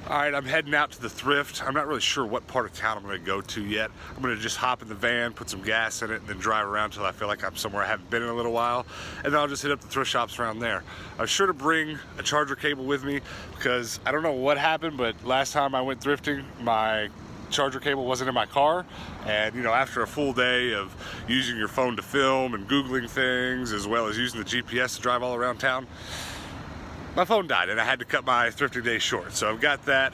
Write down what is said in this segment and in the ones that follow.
Alright, I'm heading out to the Thrift. I'm not really sure what part of town I'm going to go to yet. I'm going to just hop in the van, put some gas in it, and then drive around until I feel like I'm somewhere I haven't been in a little while. And then I'll just hit up the thrift shops around there. I was sure to bring a charger cable with me because I don't know what happened, but last time I went thrifting, my charger cable wasn't in my car. And you know, after a full day of using your phone to film and Googling things, as well as using the GPS to drive all around town, my phone died and I had to cut my thrifting day short. So I've got that.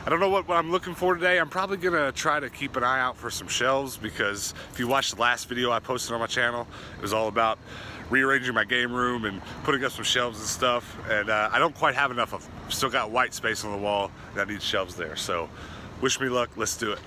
I don't know what I'm looking for today. I'm probably gonna try to keep an eye out for some shelves, because if you watched the last video I posted on my channel, it was all about rearranging my game room and putting up some shelves and stuff. And I don't quite have enough of, still got white space on the wall that needs shelves there. So wish me luck, let's do it.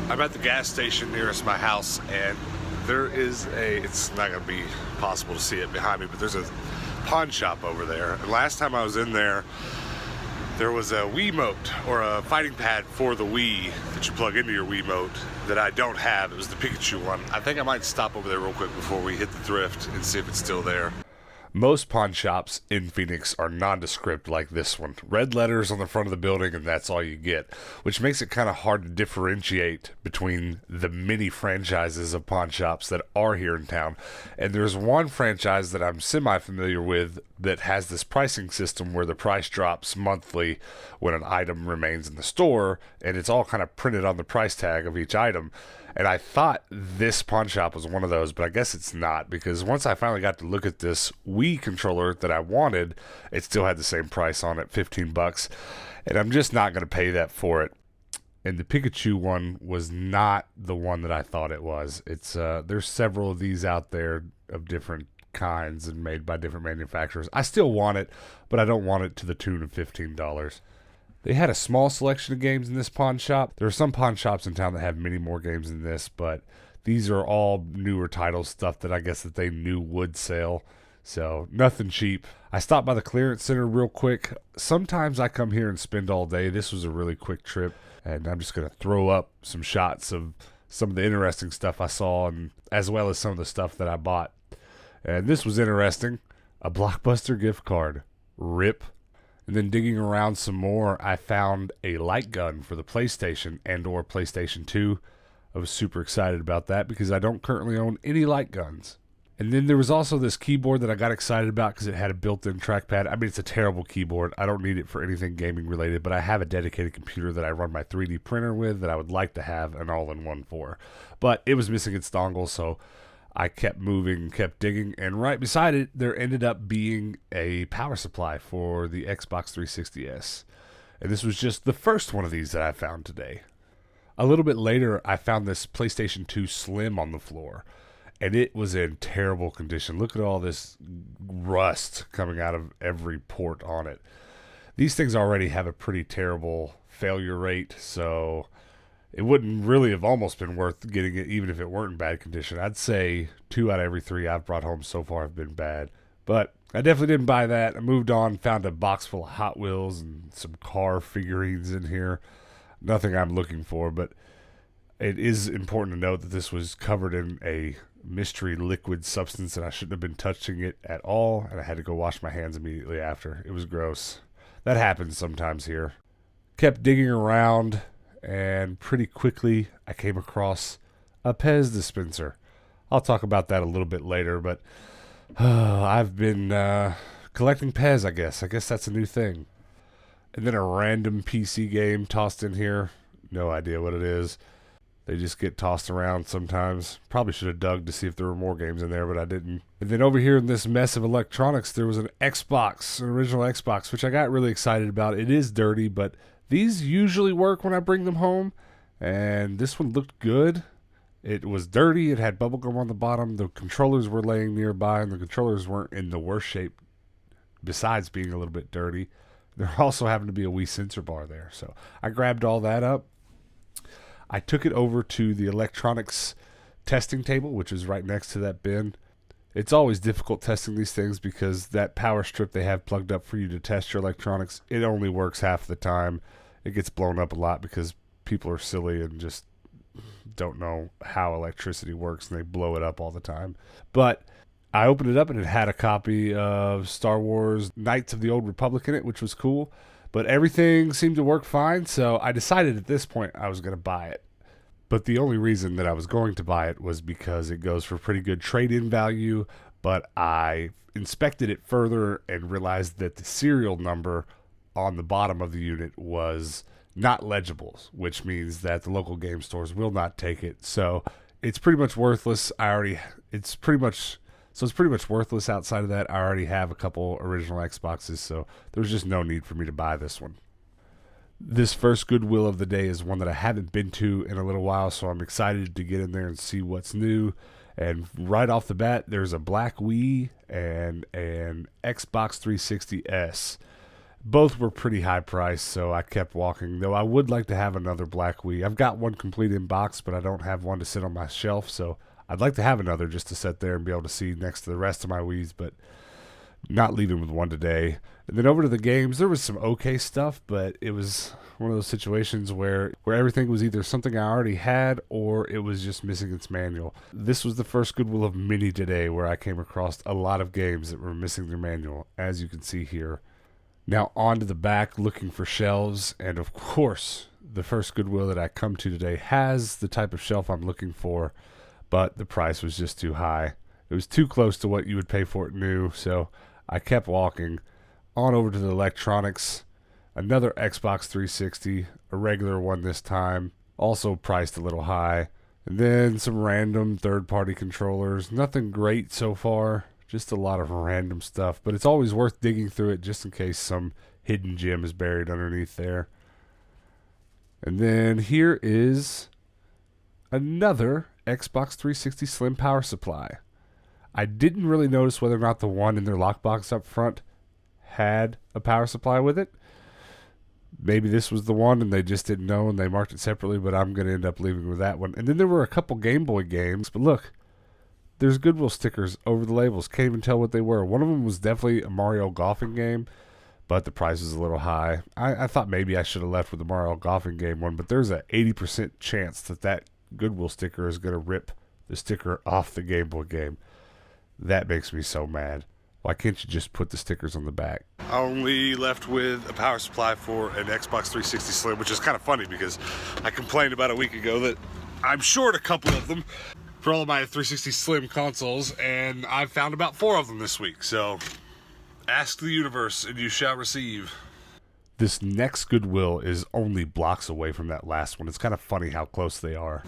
I'm at the gas station nearest my house, and there is it's not going to be possible to see it behind me, but there's a pawn shop over there. And last time I was in there, there was a Wiimote, or a fighting pad for the Wii that you plug into your Wiimote that I don't have. It was the Pikachu one. I think I might stop over there real quick before we hit the Thrift and see if it's still there. Most pawn shops in Phoenix are nondescript like this one. Red letters on the front of the building, and that's all you get, which makes it kind of hard to differentiate between the many franchises of pawn shops that are here in town. And there's one franchise that I'm semi-familiar with that has this pricing system where the price drops monthly when an item remains in the store, and it's all kind of printed on the price tag of each item. And I thought this pawn shop was one of those, but I guess it's not, because once I finally got to look at this Wii controller that I wanted, it still had the same price on it, 15 bucks. And I'm just not going to pay that for it. And the Pikachu one was not the one that I thought it was. It's there's several of these out there of different kinds and made by different manufacturers. I still want it, but I don't want it to the tune of $15. They had a small selection of games in this pawn shop. There are some pawn shops in town that have many more games than this, but these are all newer titles, stuff that I guess that they knew would sell. So nothing cheap. I stopped by the clearance center real quick. Sometimes I come here and spend all day. This was a really quick trip, and I'm just going to throw up some shots of some of the interesting stuff I saw, and as well as some of the stuff that I bought. And this was interesting. A Blockbuster gift card. RIP. And then digging around some more, I found a light gun for the PlayStation and or PlayStation 2. I was super excited about that because I don't currently own any light guns. And then there was also this keyboard that I got excited about because it had a built-in trackpad. I mean, it's a terrible keyboard. I don't need it for anything gaming related, but I have a dedicated computer that I run my 3D printer with that I would like to have an all-in-one for. But it was missing its dongle, so I kept moving, kept digging, and right beside it, there ended up being a power supply for the Xbox 360S. And this was just the first one of these that I found today. A little bit later, I found this PlayStation 2 Slim on the floor, and it was in terrible condition. Look at all this rust coming out of every port on it. These things already have a pretty terrible failure rate, so it wouldn't really have almost been worth getting it even if it weren't in bad condition. I'd say 2 out of every 3 I've brought home so far have been bad. But I definitely didn't buy that. I moved on, found a box full of Hot Wheels and some car figurines in here. Nothing I'm looking for, but it is important to note that this was covered in a mystery liquid substance and I shouldn't have been touching it at all, and I had to go wash my hands immediately after. It was gross. That happens sometimes here. Kept digging around, and pretty quickly I came across a Pez dispenser. I'll talk about that a little bit later, but I've been collecting Pez, I guess. I guess that's a new thing. And then a random PC game tossed in here. No idea what it is. They just get tossed around sometimes. Probably should have dug to see if there were more games in there, but I didn't. And then over here in this mess of electronics, there was an Xbox, an original Xbox, which I got really excited about. It is dirty, but these usually work when I bring them home, and this one looked good. It was dirty. It had bubblegum on the bottom. The controllers were laying nearby, and the controllers weren't in the worst shape besides being a little bit dirty. There also happened to be a Wii sensor bar there, so I grabbed all that up. I took it over to the electronics testing table, which is right next to that bin. It's always difficult testing these things because that power strip they have plugged up for you to test your electronics, it only works half the time. it gets blown up a lot because people are silly and just don't know how electricity works, and they blow it up all the time. But I opened it up and it had a copy of Star Wars Knights of the Old Republic in it, which was cool. But everything seemed to work fine, so I decided at this point I was going to buy it. But the only reason that I was going to buy it was because it goes for pretty good trade-in value, but I inspected it further and realized that the serial number on the bottom of the unit was not legible, which means that the local game stores will not take it. So it's pretty much worthless. It's pretty much worthless outside of that. I already have a couple original Xboxes, so there's just no need for me to buy this one. This first Goodwill of the day is one that I haven't been to in a little while, so I'm excited to get in there and see what's new. And right off the bat, there's a black Wii and an Xbox 360S. Both were pretty high priced, so I kept walking, though I would like to have another black Wii. I've got one complete in box, but I don't have one to sit on my shelf, so I'd like to have another just to sit there and be able to see next to the rest of my Wiis, but not leaving with one today. And then over to the games, there was some okay stuff, but it was one of those situations where everything was either something I already had or it was just missing its manual. This was the first Goodwill of many today where I came across a lot of games that were missing their manual, as you can see here. Now on to the back, looking for shelves, and of course, the first Goodwill that I come to today has the type of shelf I'm looking for, but the price was just too high. It was too close to what you would pay for it new, so I kept walking on over to the electronics. Another Xbox 360, a regular one this time, also priced a little high. And then some random third-party controllers. Nothing great so far, just a lot of random stuff, but it's always worth digging through it just in case some hidden gem is buried underneath there. And then here is another Xbox 360 Slim power supply. I didn't really notice whether or not the one in their lockbox up front had a power supply with it. Maybe this was the one and they just didn't know and they marked it separately, but I'm going to end up leaving with that one. And then there were a couple Game Boy games, but look, there's Goodwill stickers over the labels. Can't even tell what they were. One of them was definitely a Mario golfing game, but the price was a little high. I thought maybe I should have left with the Mario golfing game one, but there's an 80% chance that Goodwill sticker is going to rip the sticker off the Game Boy game. That makes me so mad. Why can't you just put the stickers on the back? I only left with a power supply for an Xbox 360 Slim, which is kind of funny because I complained about a week ago that I'm short a couple of them for all of my 360 Slim consoles, and I've found about 4 of them this week. So ask the universe and you shall receive. This next Goodwill is only blocks away from that last one. It's kind of funny how close they are.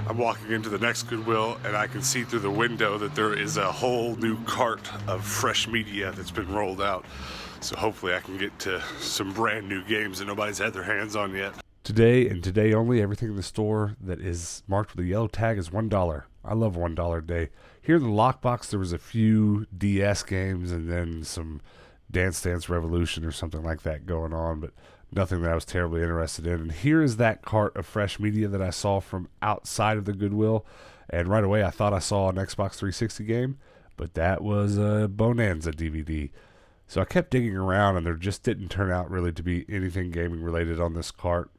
I'm walking into the next Goodwill, and I can see through the window that there is a whole new cart of fresh media that's been rolled out. So hopefully I can get to some brand new games that nobody's had their hands on yet. Today and today only, everything in the store that is marked with a yellow tag is $1. I love $1 day. Here in the lockbox, there was a few DS games and then some Dance Dance Revolution or something like that going on, but nothing that I was terribly interested in. And here is that cart of fresh media that I saw from outside of the Goodwill. And right away I thought I saw an Xbox 360 game, but that was a Bonanza DVD. So I kept digging around and there just didn't turn out really to be anything gaming related on this cart.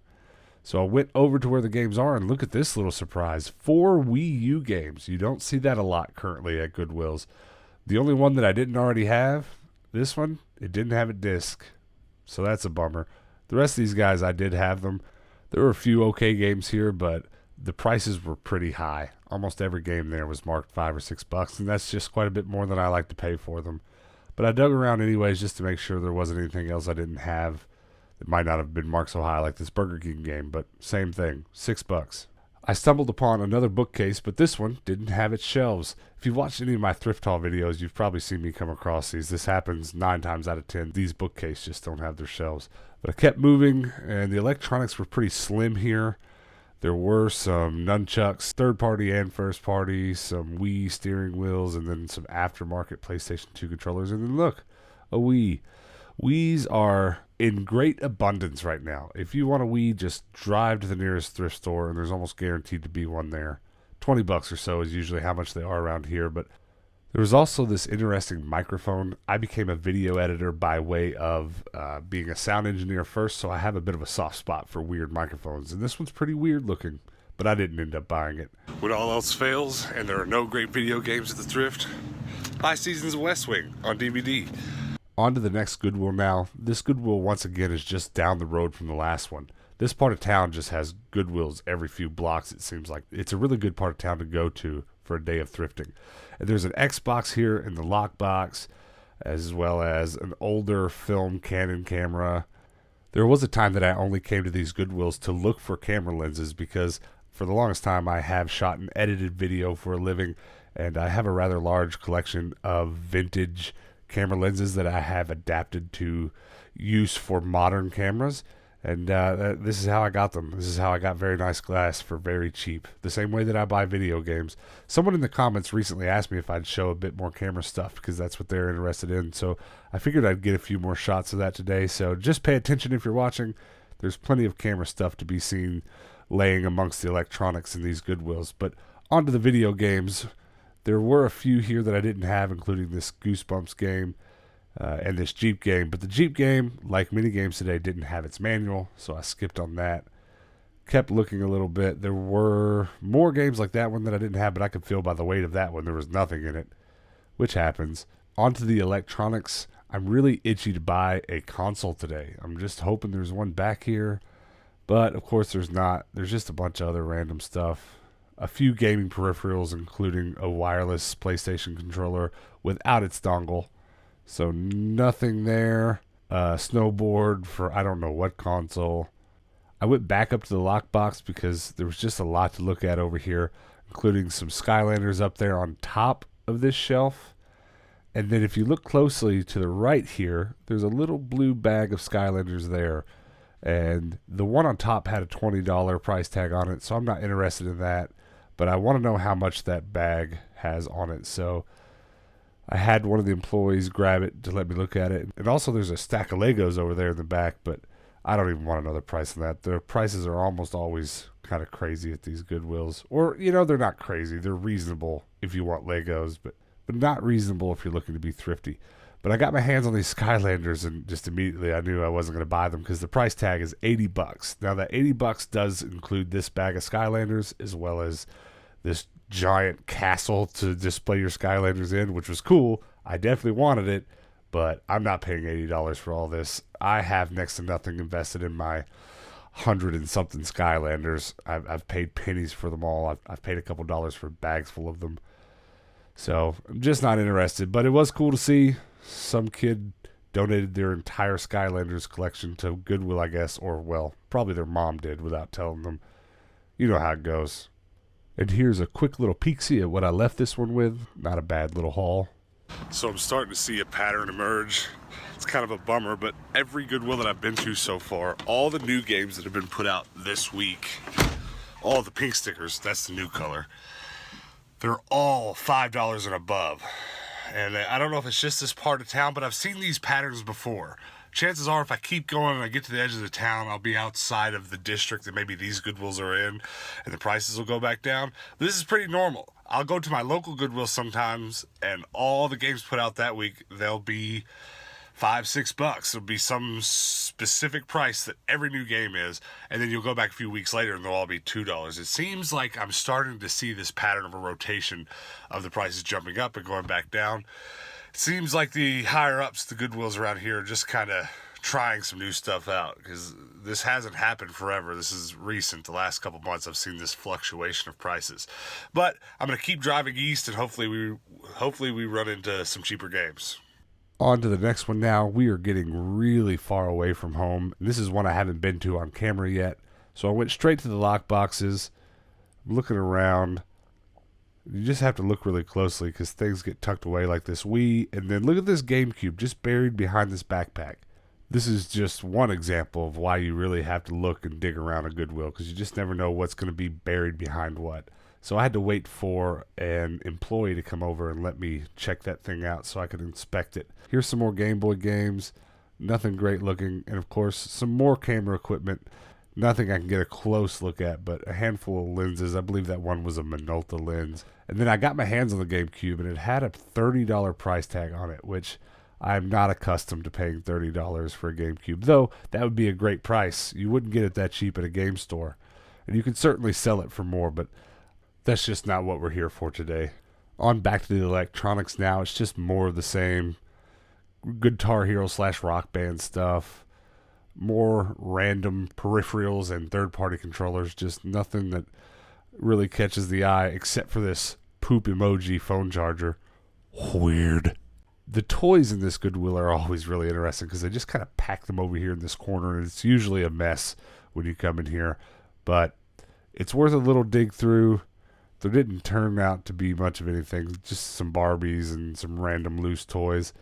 So I went over to where the games are and look at this little surprise. 4 Wii U games. You don't see that a lot currently at Goodwills. The only one that I didn't already have, this one, it didn't have a disc. So that's a bummer. The rest of these guys, I did have them. There were a few okay games here, but the prices were pretty high. Almost every game there was marked $5 or $6, and that's just quite a bit more than I like to pay for them. But I dug around anyways just to make sure there wasn't anything else I didn't have that might not have been marked so high, like this Burger King game, but same thing, $6. I stumbled upon another bookcase, but this one didn't have its shelves. If you've watched any of my thrift haul videos, you've probably seen me come across these. This happens 9 times out of 10. These bookcases just don't have their shelves. But I kept moving, and the electronics were pretty slim here. There were some nunchucks, third-party and first-party, some Wii steering wheels, and then some aftermarket PlayStation 2 controllers. And then look, a Wii. Wiis are in great abundance right now. If you want a Wii, just drive to the nearest thrift store, and there's almost guaranteed to be one there. $20 or so is usually how much they are around here, but There was also this interesting microphone. I became a video editor by way of being a sound engineer first, so I have a bit of a soft spot for weird microphones. And this one's pretty weird looking, but I didn't end up buying it. When all else fails and there are no great video games at the Thrift, buy Seasons of West Wing on DVD. On to the next Goodwill now. This Goodwill, once again, is just down the road from the last one. This part of town just has Goodwills every few blocks, it seems like. It's a really good part of town to go to for a day of thrifting. And there's an Xbox here in the lockbox, as well as an older film Canon camera. There was a time that I only came to these Goodwills to look for camera lenses because for the longest time I have shot and edited video for a living, and I have a rather large collection of vintage camera lenses that I have adapted to use for modern cameras. And this is how I got them. This is how I got very nice glass for very cheap. The same way that I buy video games. Someone in the comments recently asked me if I'd show a bit more camera stuff because that's what they're interested in. So I figured I'd get a few more shots of that today. So just pay attention if you're watching. There's plenty of camera stuff to be seen laying amongst the electronics in these Goodwills. But on to the video games. There were a few here that I didn't have, including this Goosebumps game. And this Jeep game, but the Jeep game, like many games today, didn't have its manual, so I skipped on that. Kept looking a little bit. There were more games like that one that I didn't have, but I could feel by the weight of that one there was nothing in it, which happens. Onto the electronics. I'm really itchy to buy a console today. I'm just hoping there's one back here, but of course there's not. There's just a bunch of other random stuff. A few gaming peripherals, including a wireless PlayStation controller without its dongle. So nothing there. Snowboard for I don't know what console. I went back up to the lockbox because there was just a lot to look at over here, including some Skylanders up there on top of this shelf. And then if you look closely to the right here, there's a little blue bag of Skylanders there. And the one on top had a $20 price tag on it, so I'm not interested in that. But I want to know how much that bag has on it. So I had one of the employees grab it to let me look at it. And also there's a stack of Legos over there in the back, but I don't even want to know the price on that. Their prices are almost always kind of crazy at these Goodwills. Or, they're not crazy. They're reasonable if you want Legos, but not reasonable if you're looking to be thrifty. But I got my hands on these Skylanders, and just immediately I knew I wasn't going to buy them because the price tag is $80. Now that $80 does include this bag of Skylanders as well as this giant castle to display your Skylanders in, which was cool. I definitely wanted it, but I'm not paying $80 for all this. I have next to nothing invested in my 100 and something Skylanders. I've paid pennies for them all. I've paid a couple dollars for bags full of them. So I'm just not interested, but it was cool to see some kid donated their entire Skylanders collection to Goodwill, I guess, or well, probably their mom did without telling them. You know how it goes. And here's a quick little peek-see at what I left this one with. Not a bad little haul. So I'm starting to see a pattern emerge. It's kind of a bummer, but every Goodwill that I've been to so far, all the new games that have been put out this week, all the pink stickers, that's the new color, they're all $5 and above. And I don't know if it's just this part of town, but I've seen these patterns before. Chances are if I keep going and I get to the edge of the town, I'll be outside of the district that maybe these Goodwills are in, and the prices will go back down. But this is pretty normal. I'll go to my local Goodwill sometimes, and all the games put out that week, they'll be $5-6. There'll be some specific price that every new game is, and then you'll go back a few weeks later and they'll all be $2. It seems like I'm starting to see this pattern of a rotation of the prices jumping up and going back down. It seems like the higher-ups, the Goodwills around here, are just kind of trying some new stuff out because this hasn't happened forever. This is recent. The last couple months I've seen this fluctuation of prices. But I'm going to keep driving east, and hopefully we run into some cheaper games. On to the next one now. We are getting really far away from home. This is one I haven't been to on camera yet. So I went straight to the lock boxes. I'm looking around. You just have to look really closely because things get tucked away like this Wii. And then look at this GameCube just buried behind this backpack. This is just one example of why you really have to look and dig around a Goodwill because you just never know what's going to be buried behind what. So I had to wait for an employee to come over and let me check that thing out so I could inspect it. Here's some more Game Boy games. Nothing great looking. And of course, some more camera equipment. Nothing I can get a close look at, but a handful of lenses. I believe that one was a Minolta lens. And then I got my hands on the GameCube, and it had a $30 price tag on it, which I'm not accustomed to paying $30 for a GameCube, though that would be a great price. You wouldn't get it that cheap at a game store. And you can certainly sell it for more, but that's just not what we're here for today. On back to the electronics now. It's just more of the same Guitar Hero / Rock Band stuff. More random peripherals and third-party controllers. Just nothing that really catches the eye except for this poop emoji phone charger. Weird. The toys in this Goodwill are always really interesting because they just kind of pack them over here in this corner, and it's usually a mess when you come in here. But it's worth a little dig through. There didn't turn out to be much of anything, just some Barbies and some random loose toys.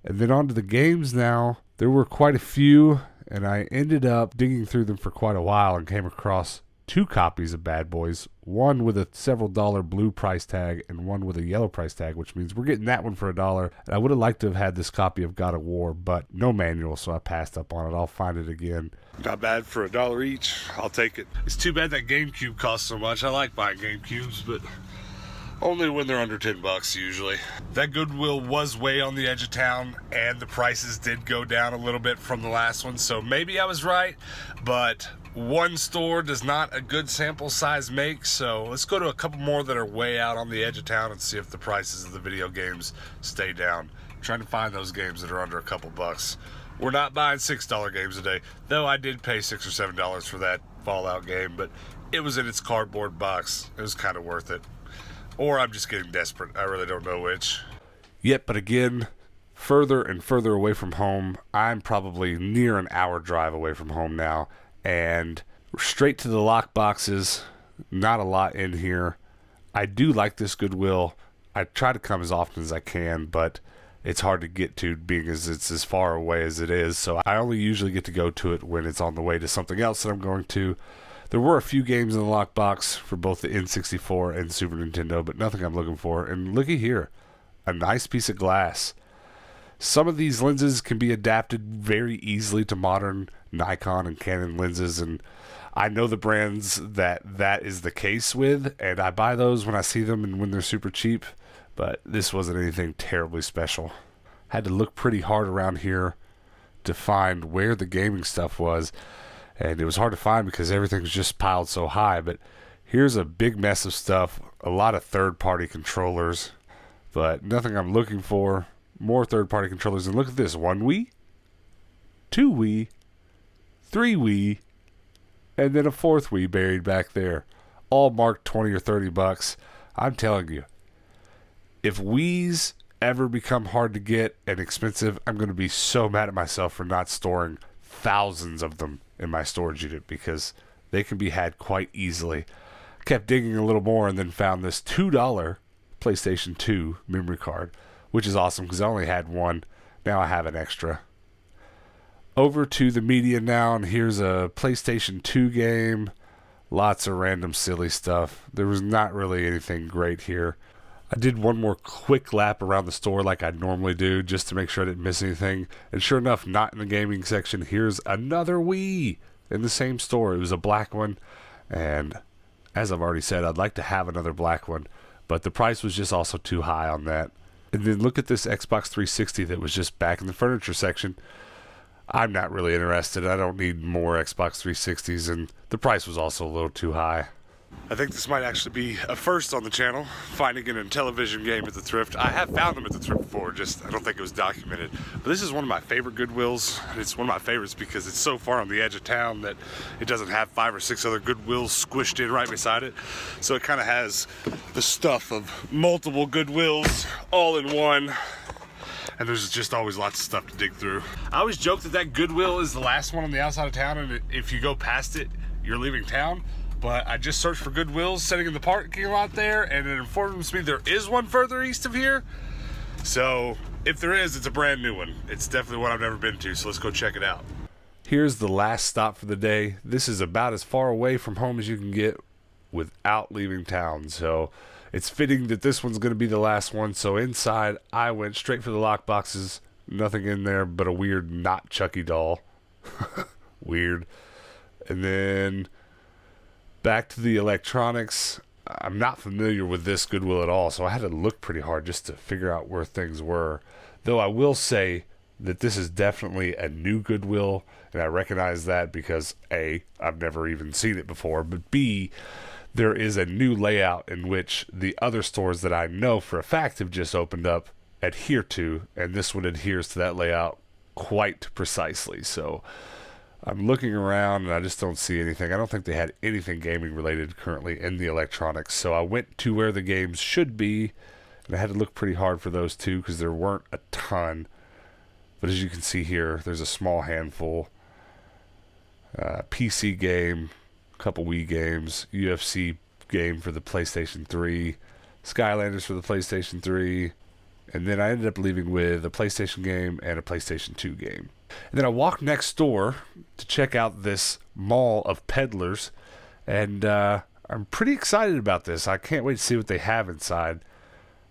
And then on to the games now. There were quite a few, and I ended up digging through them for quite a while and came across 2 copies of Bad Boys, one with a several dollar blue price tag and one with a yellow price tag, which means we're getting that one for $1. And I would have liked to have had this copy of God of War, but no manual, so I passed up on it. I'll find it again. Not bad for $1 each. I'll take it. It's too bad that GameCube costs so much. I like buying GameCubes, but only when they're under $10 usually. That Goodwill was way on the edge of town, and the prices did go down a little bit from the last one, so maybe I was right, but one store does not a good sample size make, so let's go to a couple more that are way out on the edge of town and see if the prices of the video games stay down. I'm trying to find those games that are under a couple bucks. We're not buying $6 games a day, though I did pay $6 or $7 for that Fallout game, but it was in its cardboard box. It was kind of worth it. Or I'm just getting desperate. I really don't know which. Yet, but again, further and further away from home. I'm probably near an hour drive away from home now. And straight to the lock boxes. Not a lot in here. I do like this Goodwill. I try to come as often as I can, but it's hard to get to being as it's as far away as it is. So I only usually get to go to it when it's on the way to something else that I'm going to. There were a few games in the lockbox for both the N64 and Super Nintendo, but nothing I'm looking for. And looky here, a nice piece of glass. Some of these lenses can be adapted very easily to modern Nikon and Canon lenses, and I know the brands that is the case with, and I buy those when I see them and when they're super cheap, but this wasn't anything terribly special. Had to look pretty hard around here to find where the gaming stuff was. And it was hard to find because everything's just piled so high. But here's a big mess of stuff. A lot of third-party controllers. But nothing I'm looking for. More third-party controllers. And look at this. 1 Wii. 2 Wii. 3 Wii. And then a 4th Wii buried back there. All marked $20 or $30. I'm telling you. If Wiis ever become hard to get and expensive, I'm going to be so mad at myself for not storing thousands of them in my storage unit because they can be had quite easily. Kept digging a little more and then found this $2 PlayStation 2 memory card, which is awesome because I only had one. Now I have an extra. Over to the media now, and here's a PlayStation 2 game. Lots of random silly stuff. There was not really anything great here. I did one more quick lap around the store like I normally do just to make sure I didn't miss anything. And sure enough, not in the gaming section. Here's another Wii in the same store. It was a black one. And as I've already said, I'd like to have another black one. But the price was just also too high on that. And then look at this Xbox 360 that was just back in the furniture section. I'm not really interested. I don't need more Xbox 360s. And the price was also a little too high. I think this might actually be a first on the channel, finding an Intellivision game at the Thrift. I have found them at the Thrift before, just I don't think it was documented. But this is one of my favorite Goodwills, and it's one of my favorites because it's so far on the edge of town that it doesn't have 5 or 6 other Goodwills squished in right beside it. So it kind of has the stuff of multiple Goodwills all in one. And there's just always lots of stuff to dig through. I always joke that Goodwill is the last one on the outside of town, and if you go past it, you're leaving town. But I just searched for Goodwills sitting in the parking lot there, and it informs me there is one further east of here. So if there is, it's a brand new one. It's definitely one I've never been to, so let's go check it out. Here's the last stop for the day. This is about as far away from home as you can get without leaving town. So it's fitting that this one's going to be the last one. So inside, I went straight for the lock boxes. Nothing in there but a weird not Chucky doll. Weird. And then back to the electronics. I'm not familiar with this Goodwill at all, so I had to look pretty hard just to figure out where things were. Though I will say that this is definitely a new Goodwill, and I recognize that because A, I've never even seen it before, but B, there is a new layout in which the other stores that I know for a fact have just opened up adhere to, and this one adheres to that layout quite precisely. So I'm looking around and I just don't see anything. I don't think they had anything gaming related currently in the electronics. So I went to where the games should be, and I had to look pretty hard for those too because there weren't a ton. But as you can see here, there's a small handful. PC game, a couple Wii games, UFC game for the PlayStation 3, Skylanders for the PlayStation 3, and then I ended up leaving with a PlayStation game and a PlayStation 2 game. And then I walked next door to check out this mall of peddlers, and I'm pretty excited about this. I can't wait to see what they have inside.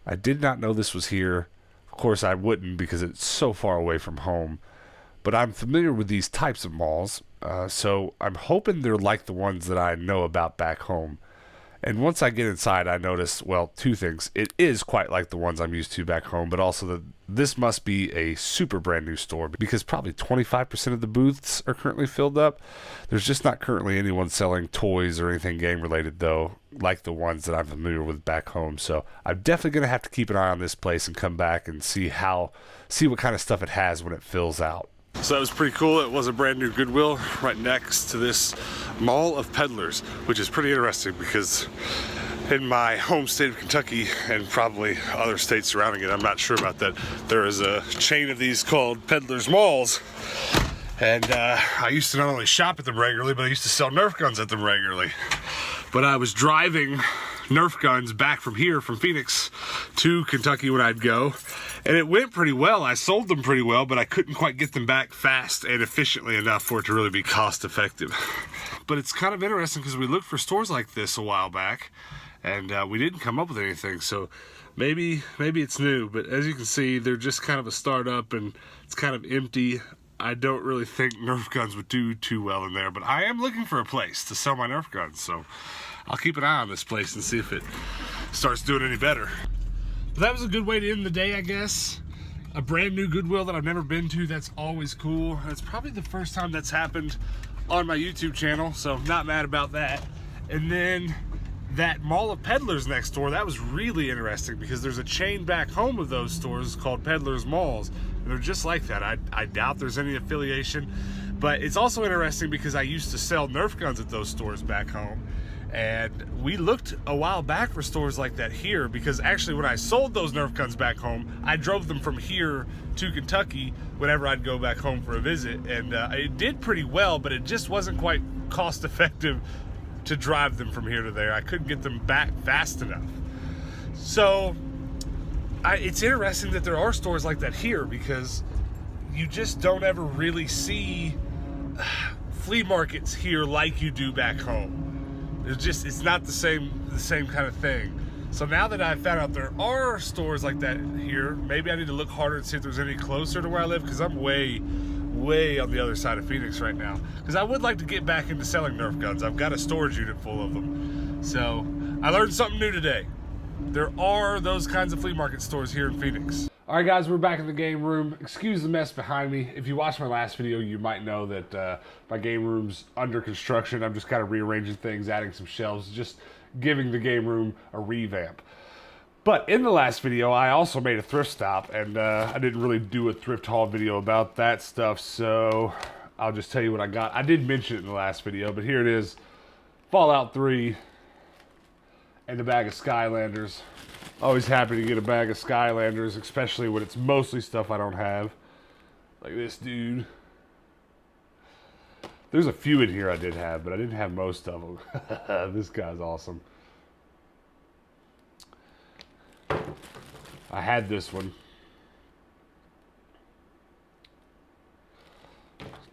I did not know this was here. Of course, I wouldn't because it's so far away from home. But I'm familiar with these types of malls, so I'm hoping they're like the ones that I know about back home. And once I get inside, I notice, well, two things. It is quite like the ones I'm used to back home, but also that this must be a super brand new store because probably 25% of the booths are currently filled up. There's just not currently anyone selling toys or anything game related, though, like the ones that I'm familiar with back home. So I'm definitely going to have to keep an eye on this place and come back and see what kind of stuff it has when it fills out. So that was pretty cool. It was a brand new Goodwill right next to this mall of peddlers, which is pretty interesting because in my home state of Kentucky and probably other states surrounding it, I'm not sure about that, there is a chain of these called Peddlers Malls. And I used to not only shop at them regularly, but I used to sell Nerf guns at them regularly. But I was driving Nerf guns back from here, from Phoenix to Kentucky when I'd go, and it went pretty well. I sold them pretty well, but I couldn't quite get them back fast and efficiently enough for it to really be cost effective. But it's kind of interesting because we looked for stores like this a while back, and we didn't come up with anything. So maybe it's new, but as you can see, they're just kind of a startup and it's kind of empty. I don't really think Nerf guns would do too well in there, but I am looking for a place to sell my Nerf guns, so I'll keep an eye on this place and see if it starts doing any better. But that was a good way to end the day, I guess. A brand new Goodwill that I've never been to, that's always cool. It's probably the first time that's happened on my YouTube channel, so not mad about that. And then that mall of peddlers next door, that was really interesting because there's a chain back home of those stores called Peddlers Malls. And they're just like that. I doubt there's any affiliation, but it's also interesting because I used to sell Nerf guns at those stores back home. And we looked a while back for stores like that here because actually when I sold those Nerf guns back home, I drove them from here to Kentucky whenever I'd go back home for a visit. And it did pretty well, but it just wasn't quite cost effective to drive them from here to there. I couldn't get them back fast enough. So it's interesting that there are stores like that here because you just don't ever really see flea markets here like you do back home. It's not the same kind of thing. So now that I've found out there are stores like that here, maybe I need to look harder and see if there's any closer to where I live because I'm way on the other side of Phoenix right now. Because I would like to get back into selling Nerf guns. I've got a storage unit full of them. So I learned something new today. There are those kinds of flea market stores here in Phoenix. All right, guys, we're back in the game room. Excuse the mess behind me. If you watched my last video, you might know that my game room's under construction. I'm just kind of rearranging things, adding some shelves, just giving the game room a revamp. But in the last video, I also made a thrift stop, and I didn't really do a thrift haul video about that stuff, so I'll just tell you what I got. I did mention it in the last video, but here it is. Fallout 3 and a bag of Skylanders. Always happy to get a bag of Skylanders, especially when it's mostly stuff I don't have. Like this dude. There's a few in here I did have, but I didn't have most of them. This guy's awesome. I had this one.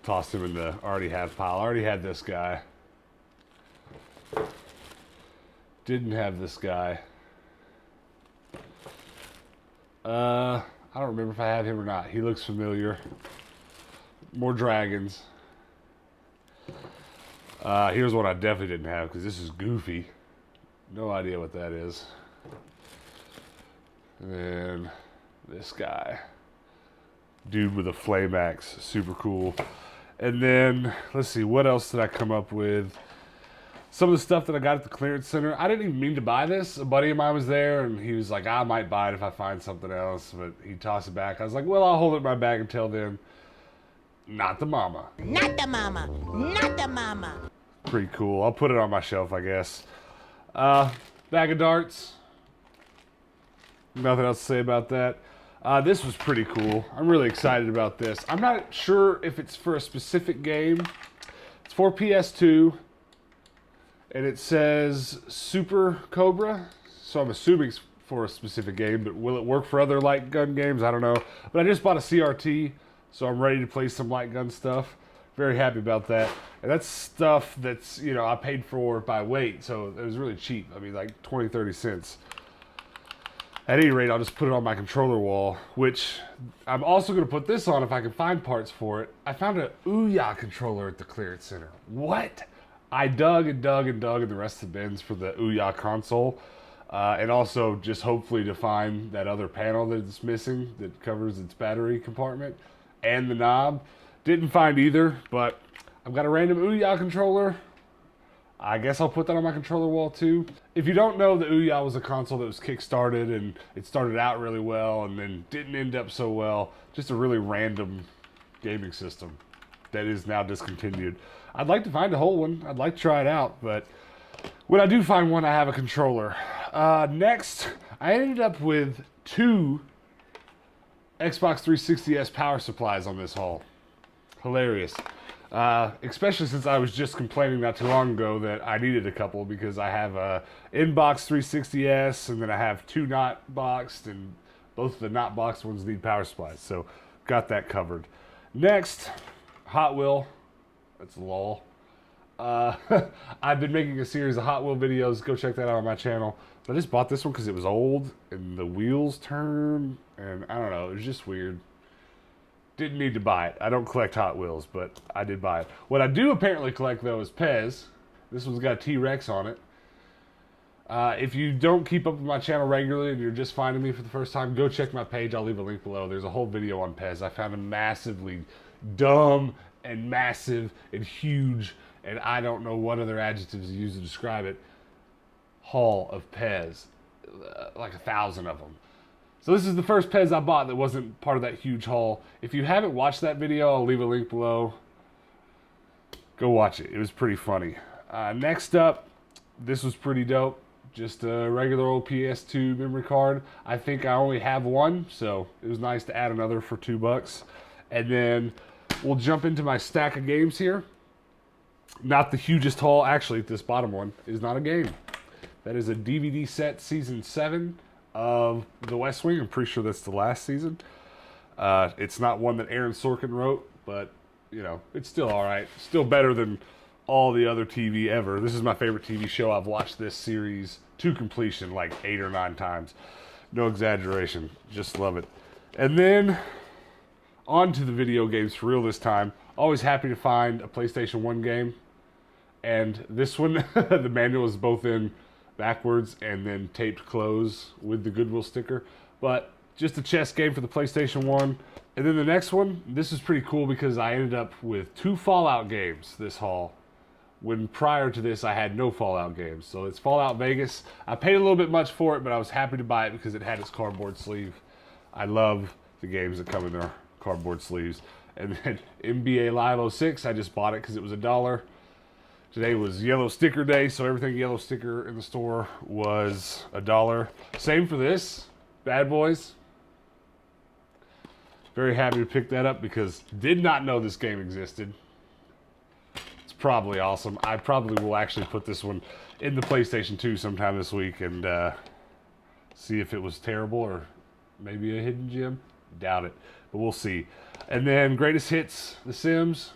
Tossed him in the already have pile. I already had this guy. Didn't have this guy. I don't remember if I have him or not. He looks familiar. More dragons. Here's one I definitely didn't have because this is goofy. No idea what that is. And then this guy. Dude with a flame axe. Super cool. And then, let's see, what else did I come up with? Some of the stuff that I got at the clearance center. I didn't even mean to buy this. A buddy of mine was there, and he was like, I might buy it if I find something else. But he tossed it back. I was like, well, I'll hold it in my bag until then. Not the mama. Not the mama. Not the mama. Pretty cool. I'll put it on my shelf, I guess. Bag of darts. Nothing else to say about that. This was pretty cool. I'm really excited about this. I'm not sure if it's for a specific game. It's for PS2. And it says Super Cobra. So I'm assuming it's for a specific game. But will it work for other light gun games? I don't know. But I just bought a CRT. So I'm ready to play some light gun stuff. Very happy about that. And that's stuff that's, you know, I paid for by weight. So it was really cheap. I mean, like 20, 30 cents. At any rate, I'll just put it on my controller wall, which I'm also going to put this on if I can find parts for it. I found an Ouya controller at the clearance center. What? I dug and dug and dug in the rest of the bins for the Ouya console. And also just hopefully to find that other panel that's missing that covers its battery compartment and the knob. Didn't find either, but I've got a random Ouya controller. I guess I'll put that on my controller wall too. If you don't know, the Ouya was a console that was kickstarted and it started out really well and then didn't end up so well. Just a really random gaming system that is now discontinued. I'd like to find a whole one. I'd like to try it out, but when I do find one, I have a controller. Next, I ended up with 2 Xbox 360S power supplies on this haul. Hilarious. Especially since I was just complaining not too long ago that I needed a couple because I have a in-box 360S and then I have 2 not boxed, and both of the not boxed ones need power supplies. So got that covered. Next, Hot Wheel. That's lol. I've been making a series of Hot Wheel videos. Go check that out on my channel. But I just bought this one because it was old and the wheels turn, and I don't know, it was just weird. Didn't need to buy it. I don't collect Hot Wheels, but I did buy it. What I do apparently collect, though, is Pez. This one's got a T-Rex on it. If you don't keep up with my channel regularly and you're just finding me for the first time, go check my page. I'll leave a link below. There's a whole video on Pez. I found a massively dumb and massive and huge, and I don't know what other adjectives to use to describe it, haul of Pez. Like 1,000 of them. So this is the first Pez I bought that wasn't part of that huge haul. If you haven't watched that video, I'll leave a link below. Go watch it. It was pretty funny. Next up, this was pretty dope. Just a regular old PS2 memory card. I think I only have one, so it was nice to add another for $2. And then we'll jump into my stack of games here. Not the hugest haul. Actually, this bottom one is not a game. That is a DVD set, Season 7 of The West Wing. I'm pretty sure that's the last season. It's not one that Aaron Sorkin wrote, but, you know, it's still all right. Still better than all the other TV ever. This is my favorite TV show. I've watched this series to completion like 8 or 9 times. No exaggeration. Just love it. And then on to the video games for real this time. Always happy to find a PlayStation 1 game. And this one, the manual is both in backwards and then taped close with the Goodwill sticker. But just a chess game for the PlayStation 1. And then the next one, this is pretty cool because I ended up with 2 Fallout games this haul. When prior to this, I had no Fallout games. So it's Fallout Vegas. I paid a little bit much for it, but I was happy to buy it because it had its cardboard sleeve. I love the games that come in their cardboard sleeves. And then NBA Live 06, I just bought it because it was $1. Today was Yellow Sticker Day, so everything yellow sticker in the store was $1. Same for this, Bad Boys. Very happy to pick that up because did not know this game existed. It's probably awesome. I probably will actually put this one in the PlayStation 2 sometime this week and see if it was terrible or maybe a hidden gem. Doubt it, but we'll see. And then Greatest Hits, The Sims.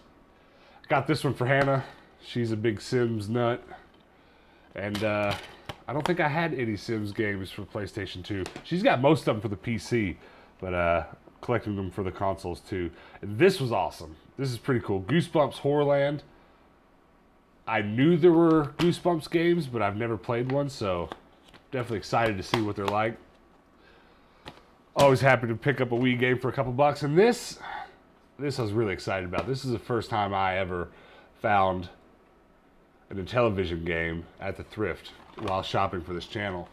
Got this one for Hannah. She's a big Sims nut. And I don't think I had any Sims games for PlayStation 2. She's got most of them for the PC, but collecting them for the consoles too. And this was awesome. This is pretty cool. Goosebumps Horrorland. I knew there were Goosebumps games, but I've never played one, so definitely excited to see what they're like. Always happy to pick up a Wii game for a couple bucks, and this I was really excited about. This is the first time I ever found an Intellivision game at the Thrift while shopping for this channel.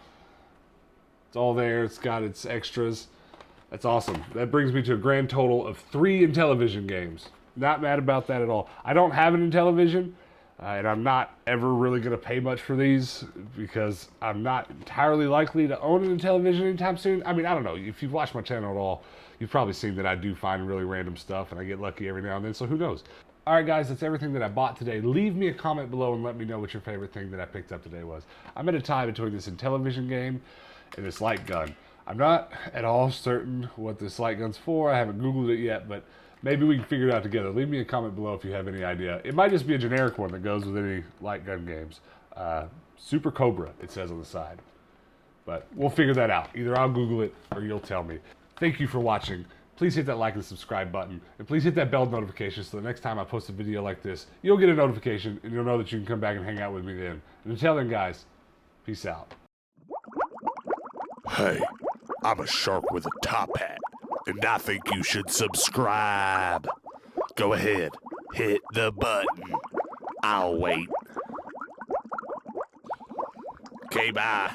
It's all there. It's got its extras. That's awesome. That brings me to a grand total of 3 Intellivision games. Not mad about that at all. I don't have an Intellivision, and I'm not ever really going to pay much for these because I'm not entirely likely to own an Intellivision anytime soon. I mean, I don't know. If you've watched my channel at all, you've probably seen that I do find really random stuff, and I get lucky every now and then, so who knows? All right, guys, that's everything that I bought today. Leave me a comment below and let me know what your favorite thing that I picked up today was. I'm at a tie between this Intellivision game and this light gun. I'm not at all certain what this light gun's for. I haven't Googled it yet, but maybe we can figure it out together. Leave me a comment below if you have any idea. It might just be a generic one that goes with any light gun games. Super Cobra, it says on the side. But we'll figure that out. Either I'll Google it or you'll tell me. Thank you for watching. Please hit that like and subscribe button. And please hit that bell notification so the next time I post a video like this, you'll get a notification and you'll know that you can come back and hang out with me then. And until then, guys, peace out. Hey, I'm a shark with a top hat, and I think you should subscribe. Go ahead, hit the button. I'll wait. Okay, bye.